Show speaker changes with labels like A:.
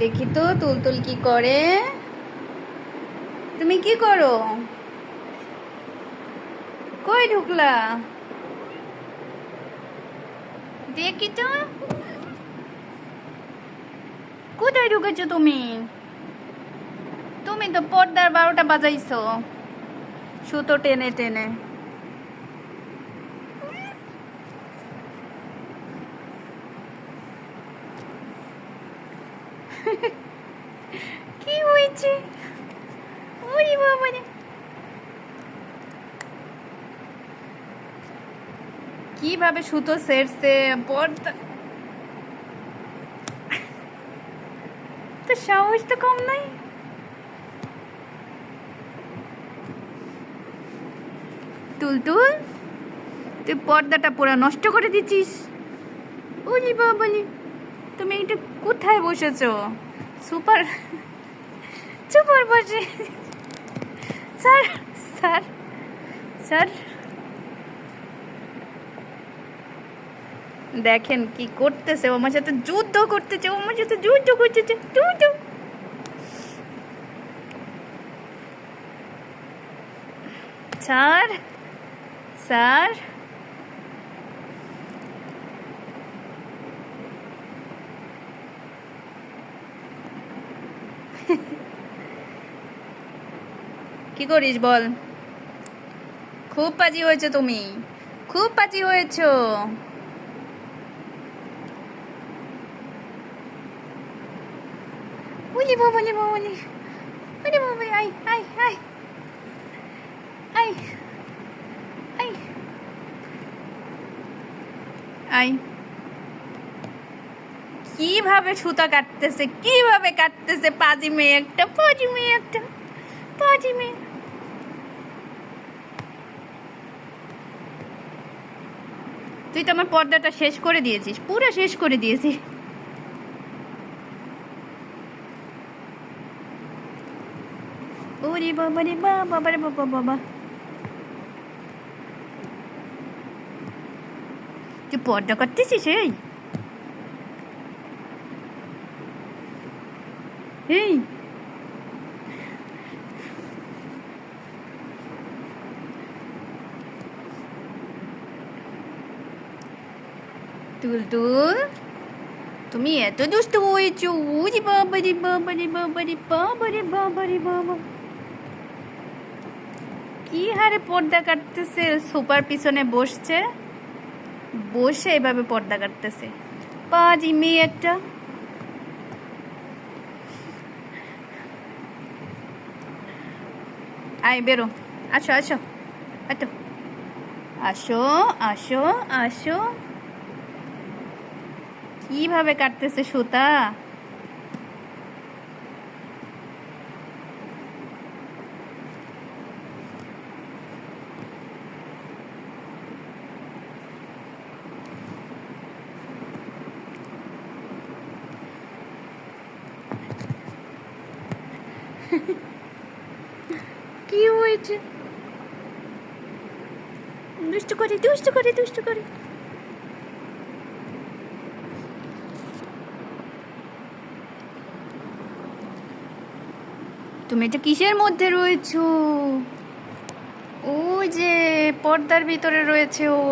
A: দেখি তো তুলতুল কি করে। তুমি কি করো? কই ঢুকলা? দেখি তো কোথায় ঢুকেছো তুমি? তুমি তো পর্দার 12টা বাজাইছো সুতো টেনে টেনে। কি হয়েছে? ওরে বাবা রে, কিভাবে সুতো ছেড়ছে পর্দা। তো সাহস তো কম নাই। তুলতুল, তুই পর্দাটা পুরো নষ্ট করে দিচ্ছিস। ওলি বাবালি, তুমি এটা কোথায় বসেছো? সুপার সুপার বসে। স্যার, স্যার, স্যার, দেখেন কি করতেছে। ও আমার সাথে যুদ্ধ করতেছে, ও আমার সাথে যুদ্ধ করতেছে। যুদ্ধ। স্যার, স্যার, কি করিস বল? খুব পাজি হয়েছে তুমি, খুব পাজি হয়েছো। ওলি বাবালি বাবালি, ওলি বাবা, I I I I I I. কিভাবে সুতা কাটতেছে, কিভাবে কাটতেছে। পাজি মেয়ে একটা, পাজি মেয়ে একটা, পাজি মেয়ে। তুই তো আমার পর্দাটা শেষ করে দিয়েছিস, পুরো শেষ করে দিয়েছিস। ওরে বাবা রে বাবা রে বাবা বাবা, তুই পর্দা করতেছিস? এই এই, তুলতুল, তুমি এত দুষ্ট হয়েছো। ওরে বাবা রে বাবা রে বাবা রে বাবা রে বাবা রে বাবা, কি হারে পর্দা কাটতেছে। সোফার পিছনে বসছে, বসে এভাবে পর্দা কাটতেছে। পাজি মেয়ে একটা। আয় বেরো, আসো আসো, আসো আসো আসো আসো। কিভাবে কাটতেছে সুতা। কি হয়েছে? দুষ্ট করে, দুষ্ট করে, দুষ্ট করে। তুমি এটা কিসের মধ্যে রয়েছো? ও যে পর্দার ভিতরে রয়েছে ও।